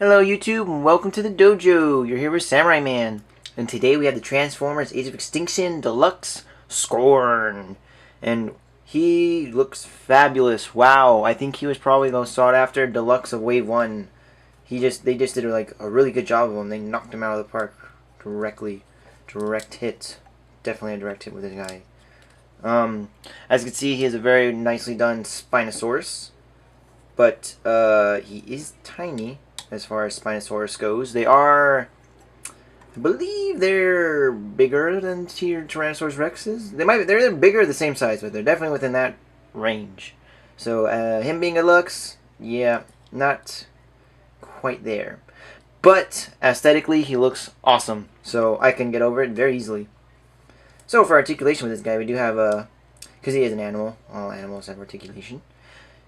Hello YouTube and welcome to the dojo. You're here with Samurai Man. And today we have the Transformers Age of Extinction Deluxe-Scorn. And he looks fabulous. Wow, I think he was probably the most sought after Deluxe of Wave 1. They just did like a really good job of him. They knocked him out of the park directly. Direct hit. Definitely a direct hit with this guy. As you can see, he has a very nicely done Spinosaurus. But he is tiny as far as Spinosaurus goes. They are, I believe they're bigger than Tyrannosaurus Rexes. They're bigger, the same size, but they're definitely within that range. So him being a Deluxe, yeah, not quite there. But aesthetically, he looks awesome. So I can get over it very easily. So for articulation with this guy, we do have because he is an animal. All animals have articulation.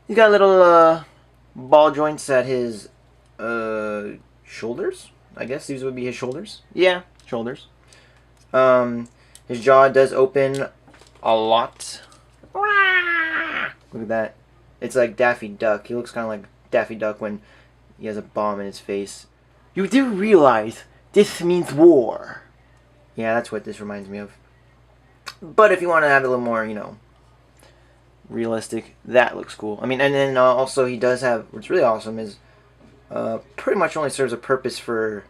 He's got little ball joints at his shoulders. I guess these would be his shoulders. Yeah, shoulders. His jaw does open a lot. Look at that. It's like Daffy Duck. He looks kind of like Daffy Duck when he has a bomb in his face. You do realize this means war. Yeah, that's what this reminds me of. But if you want to have a little more, realistic, that looks cool. I mean, and then also he does have, what's really awesome is pretty much only serves a purpose for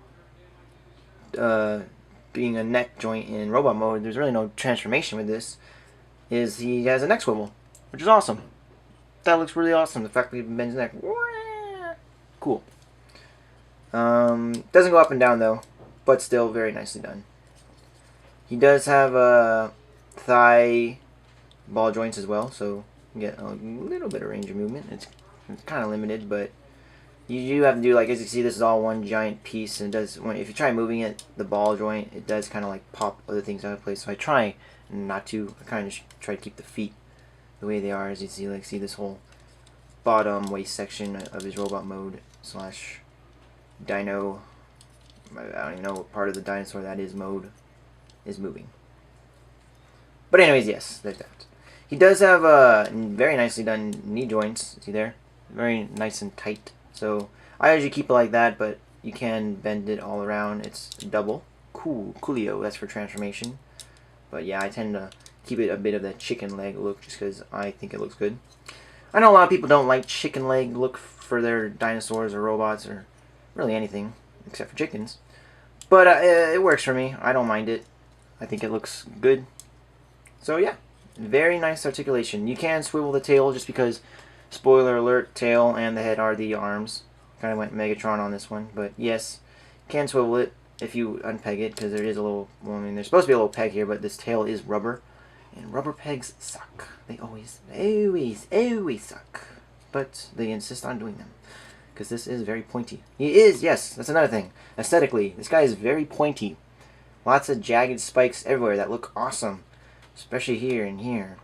being a neck joint in robot mode. There's really no transformation with this. Is he has a neck swivel, which is awesome. That looks really awesome. The fact that he bends his neck, cool. Doesn't go up and down though, but still very nicely done. He does have thigh ball joints as well, so you get a little bit of range of movement. It's kind of limited, but you do have to do, like, as you see, this is all one giant piece, and it does, if you try moving it, the ball joint, it does kind of like pop other things out of place. So I try not to. I kind of just try to keep the feet the way they are. As you see, like, see this whole bottom waist section of his robot mode slash dino. I don't even know what part of the dinosaur that is mode is moving. But anyways, yes, there's that. He does have very nicely done knee joints. See there? Very nice and tight. So I usually keep it like that, but you can bend it all around. It's double. Coolio, that's for transformation. But yeah, I tend to keep it a bit of that chicken leg look just because I think it looks good. I know a lot of people don't like chicken leg look for their dinosaurs or robots or really anything except for chickens. But it works for me. I don't mind it. I think it looks good. So yeah, very nice articulation. You can swivel the tail just because, spoiler alert, tail and the head are the arms. Kind of went Megatron on this one, but yes, can swivel it if you unpeg it, because there is a little, well, I mean, there's supposed to be a little peg here, but this tail is rubber, and rubber pegs suck. They always suck. But they insist on doing them, because this is very pointy. He is, yes, that's another thing. Aesthetically, this guy is very pointy. Lots of jagged spikes everywhere that look awesome. Especially here and here.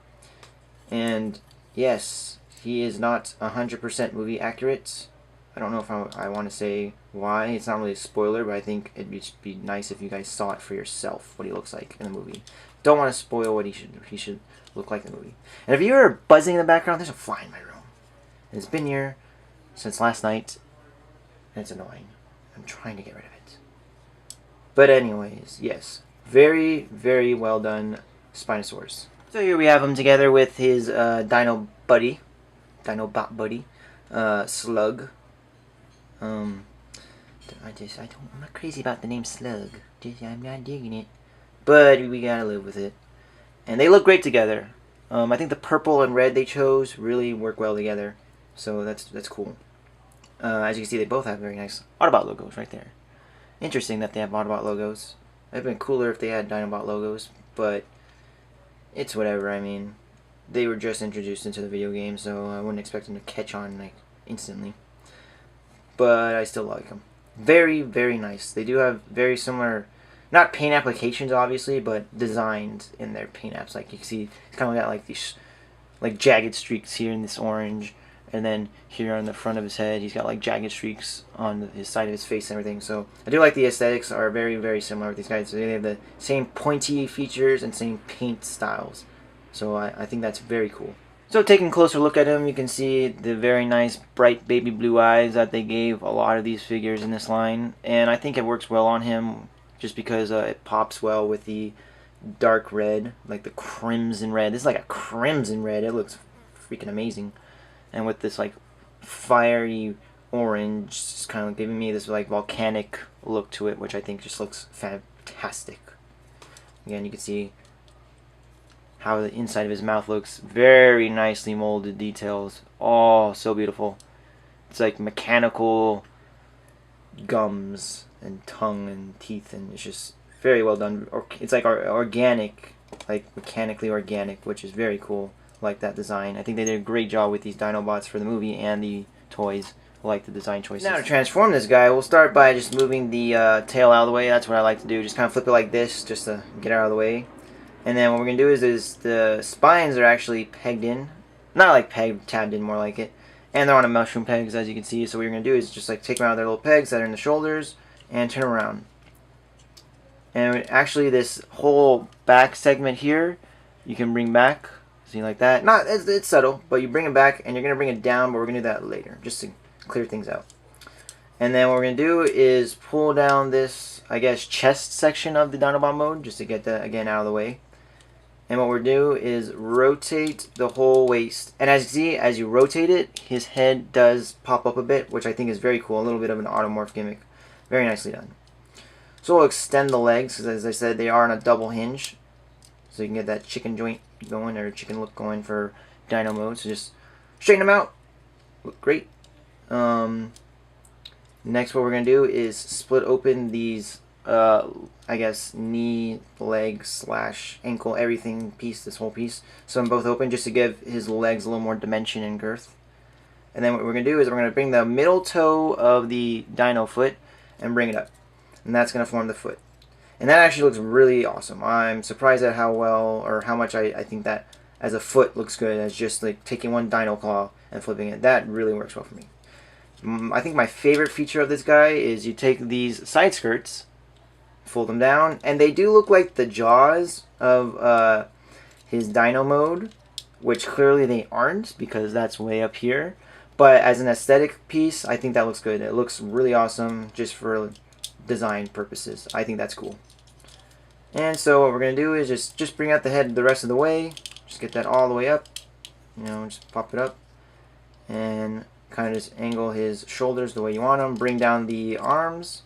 And yes, he is not 100% movie accurate. I don't know if I want to say why. It's not really a spoiler, but I think it'd just be nice if you guys saw it for yourself, what he looks like in the movie. Don't want to spoil what he should look like in the movie. And if you hear buzzing in the background, there's a fly in my room. And it's been here since last night, and it's annoying. I'm trying to get rid of it. But anyways, yes. Very, very well done Spinosaurus. So here we have him together with his Dinobot buddy, Slug. I'm not crazy about the name Slug. I'm not digging it, but we gotta live with it. And they look great together. I think the purple and red they chose really work well together, so that's cool. As you can see, they both have very nice Autobot logos right there. Interesting that they have Autobot logos. It'd been cooler if they had Dinobot logos, but it's whatever. I mean, they were just introduced into the video game, so I wouldn't expect them to catch on like instantly. But I still like them. Very, very nice. They do have very similar, not paint applications obviously, but designs in their paint apps. Like you can see, it's kind of got like these like jagged streaks here in this orange, and then here on the front of his head, he's got like jagged streaks on his side of his face and everything. So I do like the aesthetics are very, very similar with these guys. So they have the same pointy features and same paint styles. So I think that's very cool. So taking a closer look at him, you can see the very nice bright baby blue eyes that they gave a lot of these figures in this line. And I think it works well on him just because it pops well with the dark red, like the crimson red. This is like a crimson red. It looks freaking amazing. And with this like fiery orange, just kind of giving me this like volcanic look to it, which I think just looks fantastic. Again, you can see how the inside of his mouth looks. Very nicely molded details. Oh, so beautiful. It's like mechanical gums and tongue and teeth, and it's just very well done. It's like organic, like mechanically organic, which is very cool. I like that design. I think they did a great job with these Dinobots for the movie and the toys. I like the design choices. Now to transform this guy, we'll start by just moving the tail out of the way. That's what I like to do. Just kind of flip it like this, just to get it out of the way. And then what we're going to do is the spines are actually pegged in. Not like pegged, tabbed in, more like it. And they're on a mushroom pegs, as you can see. So what you're going to do is just like take them out of their little pegs that are in the shoulders and turn them around. And actually this whole back segment here, you can bring back. See, like that. Not, it's subtle, but you bring it back and you're going to bring it down, but we're going to do that later, just to clear things out. And then what we're going to do is pull down this, I guess, chest section of the Dinobot mode, just to get that, again, out of the way. And what we'll do is rotate the whole waist. And as you see, as you rotate it, his head does pop up a bit, which I think is very cool. A little bit of an automorph gimmick. Very nicely done. So we'll extend the legs, because as I said, they are on a double hinge. So you can get that chicken joint going, or chicken look going for Dino mode. So just straighten them out. Look great. Next, what we're going to do is split open these, I guess, knee, leg, slash, ankle, everything piece, this whole piece. So I'm both open just to give his legs a little more dimension and girth. And then what we're going to do is we're going to bring the middle toe of the dino foot and bring it up. And that's going to form the foot. And that actually looks really awesome. I'm surprised at how well, or how much I think that as a foot looks good, as just like taking one dino claw and flipping it. That really works well for me. I think my favorite feature of this guy is you take these side skirts, fold them down, and they do look like the jaws of his dino mode, which clearly they aren't because that's way up here. But as an aesthetic piece, I think that looks good. It looks really awesome just for design purposes. I think that's cool. And so what we're going to do is just bring out the head the rest of the way. Just get that all the way up. You know, just pop it up. And kind of just angle his shoulders the way you want them. Bring down the arms.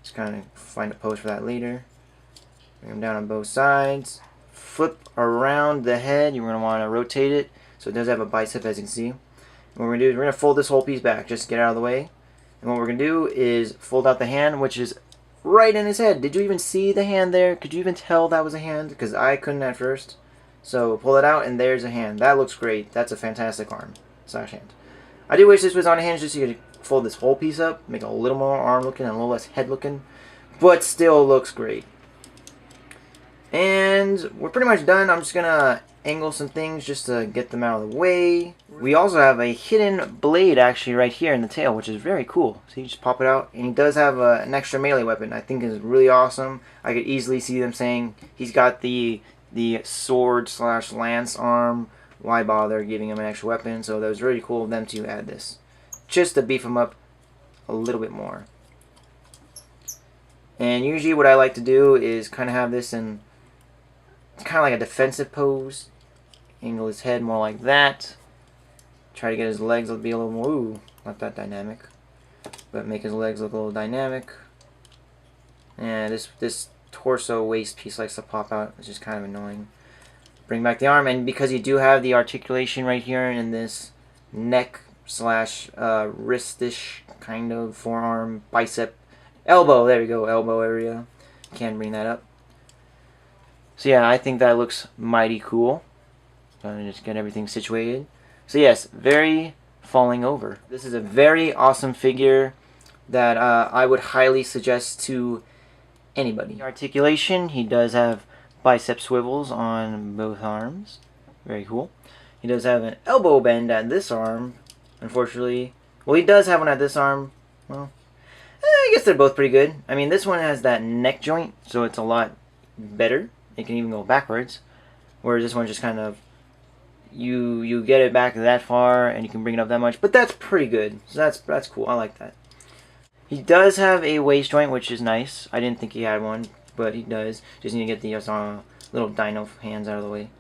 Just kind of find a pose for that later. Bring them down on both sides. Flip around the head. You're going to want to rotate it so it does have a bicep, as you can see. And what we're going to do is we're going to fold this whole piece back just to get it out of the way. And what we're going to do is fold out the hand, which is right in his head. Did you even see the hand there? Could you even tell that was a hand? Because I couldn't at first. So pull it out and there's a hand. That looks great. That's a fantastic arm slash hand. I do wish this was on a hinge just so you could fold this whole piece up, make it a little more arm looking and a little less head looking, but still looks great. And we're pretty much done. I'm just going to angle some things just to get them out of the way. We also have a hidden blade actually right here in the tail, which is very cool. So you just pop it out, and he does have an extra melee weapon. I think is really awesome. I could easily see them saying he's got the sword slash lance arm. Why bother giving him an extra weapon? So that was really cool of them to add this, just to beef him up a little bit more. And usually what I like to do is kind of have this in kind of like a defensive pose. Angle his head more like that. Try to get his legs to be a little more, ooh, not that dynamic, but make his legs look a little dynamic. And this torso waist piece likes to pop out. It's just kind of annoying. Bring back the arm, and because you do have the articulation right here in this neck slash wristish kind of forearm, bicep, elbow, there we go, elbow area. Can't bring that up. So yeah, I think that looks mighty cool. Gonna just get everything situated. So yes, very falling over. This is a very awesome figure that I would highly suggest to anybody. Articulation, he does have bicep swivels on both arms. Very cool. He does have an elbow bend at this arm. Unfortunately, well, he does have one at this arm. Well, I guess they're both pretty good. I mean, this one has that neck joint, so it's a lot better. It can even go backwards. Whereas this one just kind of, you get it back that far and you can bring it up that much. But that's pretty good. So that's cool. I like that. He does have a waist joint, which is nice. I didn't think he had one, but he does. Just need to get the little dino hands out of the way.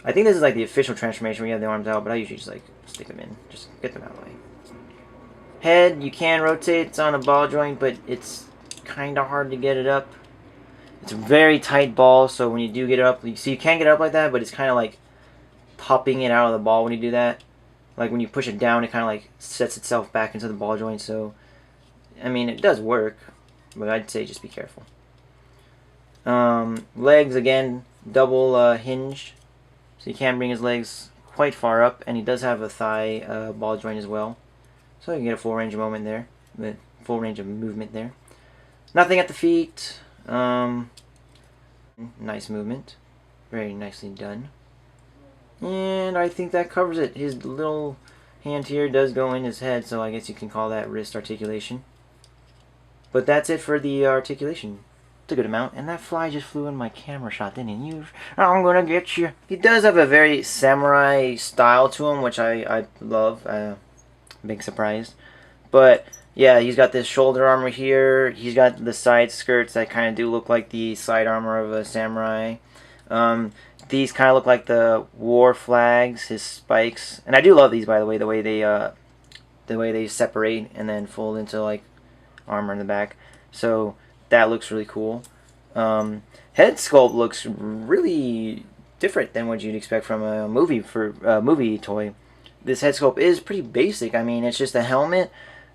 I think this is like the official transformation where you have the arms out, but I usually just like stick them in. Just get them out of the way. Head, you can rotate. It's on a ball joint, but it's kind of hard to get it up. It's a very tight ball, so when you do get it up, you can get it up like that, but it's kind of like popping it out of the ball when you do that. Like when you push it down, it kind of like sets itself back into the ball joint, so I mean, it does work, but I'd say just be careful. Legs, again, double hinge, so you can bring his legs quite far up, and he does have a thigh ball joint as well, so you can get a full range of movement there. Nothing at the feet. Nice movement, very nicely done, and I think that covers it. His little hand here does go in his head, so I guess you can call that wrist articulation. But that's it for the articulation. It's a good amount. And that fly just flew in my camera shot, didn't he? I'm gonna get you. He does have a very samurai style to him, which I love. Big surprise. But yeah, he's got this shoulder armor here. He's got the side skirts that kind of do look like the side armor of a samurai. These kind of look like the war flags, his spikes. And I do love these, by the way, the way they separate and then fold into like armor in the back, so that looks really cool. Head sculpt looks really different than what you'd expect from a movie toy. This head sculpt is pretty basic. I mean, it's just a helmet,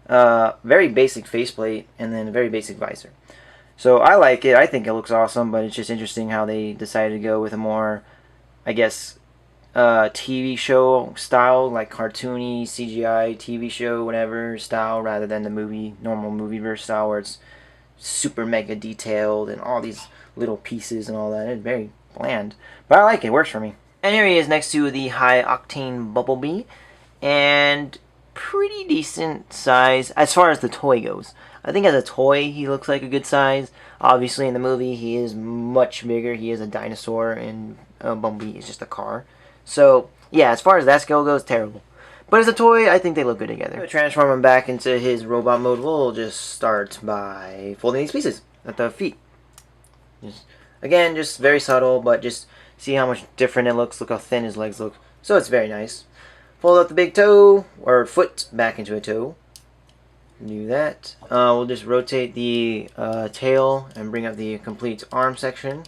very basic faceplate, and then a very basic visor. So I like it. I think it looks awesome, but it's just interesting how they decided to go with a more, I guess, TV show style, like cartoony CGI TV show, whatever style, rather than the normal movieverse style where it's super mega detailed and all these little pieces and all that. It's very bland, but I like it. It works for me. And here he is next to the High Octane Bumblebee, and pretty decent size as far as the toy goes. I think as a toy he looks like a good size. Obviously in the movie he is much bigger. He is a dinosaur and Bumblebee is just a car. So, yeah, as far as that scale goes, terrible. But as a toy, I think they look good together. To transform him back into his robot mode, we'll just start by folding these pieces at the feet. Again, just very subtle, but just see how much different it looks. Look how thin his legs look. So it's very nice. Fold up the big toe, or foot, back into a toe. Do that. We'll just rotate the tail and bring up the complete arm section,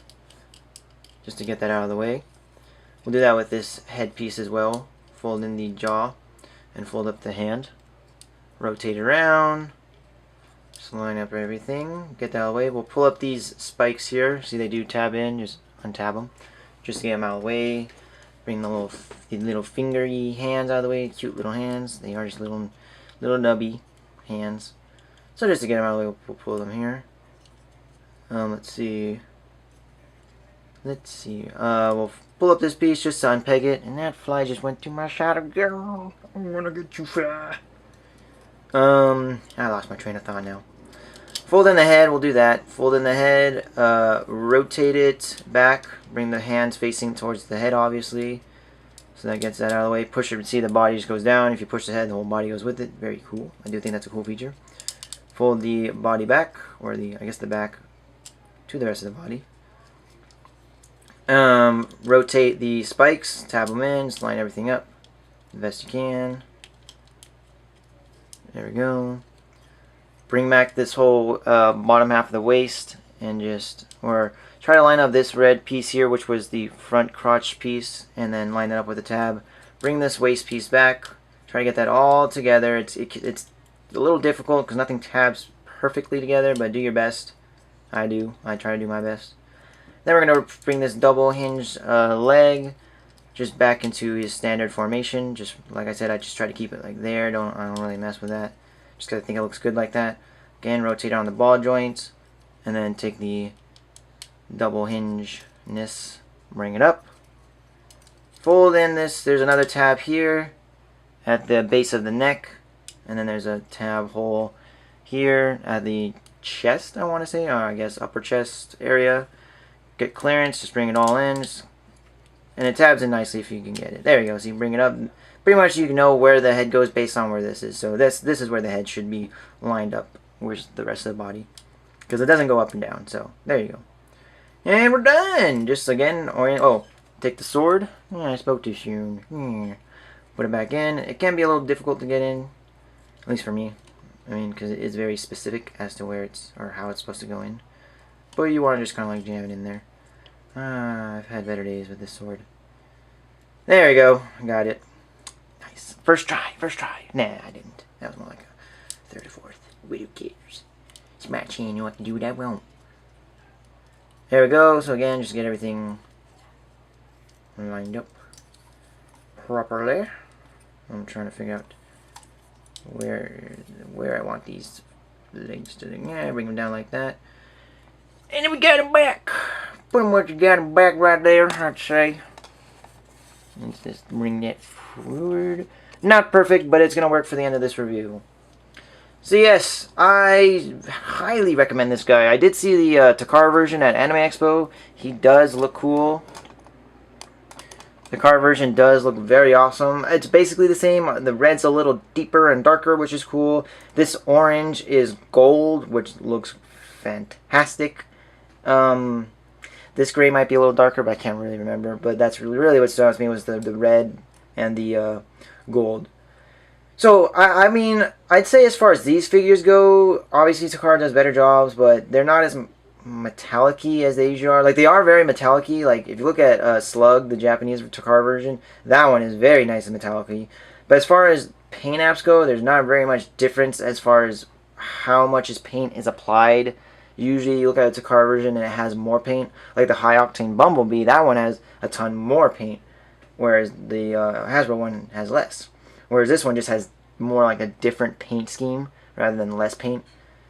just to get that out of the way. We'll do that with this headpiece as well. Fold in the jaw and fold up the hand. Rotate around. Just line up everything. Get that out of the way. We'll pull up these spikes here. See, they do tab in. Just untab them. Just to get them out of the way. Bring the little fingery hands out of the way. Cute little hands. They are just little nubby hands. So just to get them out of the way, we'll pull them here. Let's see. We'll pull up this piece just to unpeg it, and that fly just went to my shadow. Girl, I'm gonna get you, fly. I lost my train of thought now. Fold in the head, we'll do that. Fold in the head, rotate it back, bring the hands facing towards the head, obviously. So that gets that out of the way. Push it, see the body just goes down. If you push the head, the whole body goes with it. Very cool. I do think that's a cool feature. Fold the body back, or I guess the back to the rest of the body. Rotate the spikes, tab them in, just line everything up the best you can. There we go. Bring back this whole bottom half of the waist and try to line up this red piece here, which was the front crotch piece, and then line that up with a tab. Bring this waist piece back. Try to get that all together. It's a little difficult because nothing tabs perfectly together, but do your best. I do. I try to do my best. Then we're going to bring this double hinged leg just back into his standard formation. Just like I said, I just try to keep it like there. I don't really mess with that. Just because I think it looks good like that. Again, rotate on the ball joints, and then take the double hingeness, bring it up. Fold in this. There's another tab here at the base of the neck, and then there's a tab hole here at the chest, I want to say, or I guess upper chest area. Get clearance, just bring it all in, And it tabs in nicely if you can get it. There you go. So you bring it up. Pretty much you know where the head goes based on where this is. So this is where the head should be lined up. Where's the rest of the body? Because it doesn't go up and down. So there you go. And we're done. Just again, take the sword. I spoke too soon. Put it back in. It can be a little difficult to get in. At least for me. I mean, because it is very specific as to where it's, or how it's supposed to go in. But you want to just kind of like jam it in there. I've had better days with this sword. There you go. Got it. Nice. First try. Nah, I didn't. That was more like a third or fourth. Who cares? It's my channel. You want to do what I want. There we go. So again, just get everything lined up properly. I'm trying to figure out where I want these legs to. Yeah, bring them down like that. And then we got them back. Pretty much got them back right there, I'd say. Let's just bring that forward. Not perfect, but it's going to work for the end of this review. So yes, I highly recommend this guy. I did see the Takara version at Anime Expo. He does look cool. The Takara version does look very awesome. It's basically the same. The red's a little deeper and darker, which is cool. This orange is gold, which looks fantastic. This gray might be a little darker, but I can't really remember. But that's really what stood out to me was the red and the gold. So, I mean, I'd say as far as these figures go, obviously Takara does better jobs, but they're not as metallic-y as they usually are. Like, they are very metallic-y. Like, if you look at Slug, the Japanese Takara version, that one is very nice and metallic-y. But as far as paint apps go, there's not very much difference as far as how much paint is applied. Usually, you look at the Takara version and it has more paint. Like the High Octane Bumblebee, that one has a ton more paint, whereas the Hasbro one has less. Whereas this one just has more like a different paint scheme rather than less paint.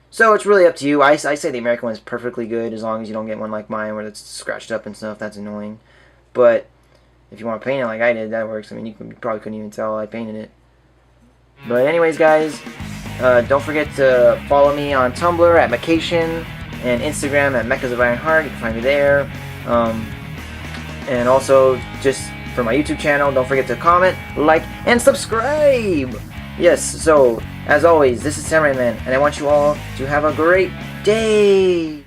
So it's really up to you. I say the American one is perfectly good as long as you don't get one like mine where it's scratched up and stuff. That's annoying. But if you want to paint it like I did, that works. I mean, you probably couldn't even tell I painted it. But anyways, guys, don't forget to follow me on Tumblr at Macation and Instagram at Mechas of Ironheart. You can find me there. And also, just for my YouTube channel, don't forget to comment, like, and subscribe! Yes, so, as always, this is Samurai Man, and I want you all to have a great day!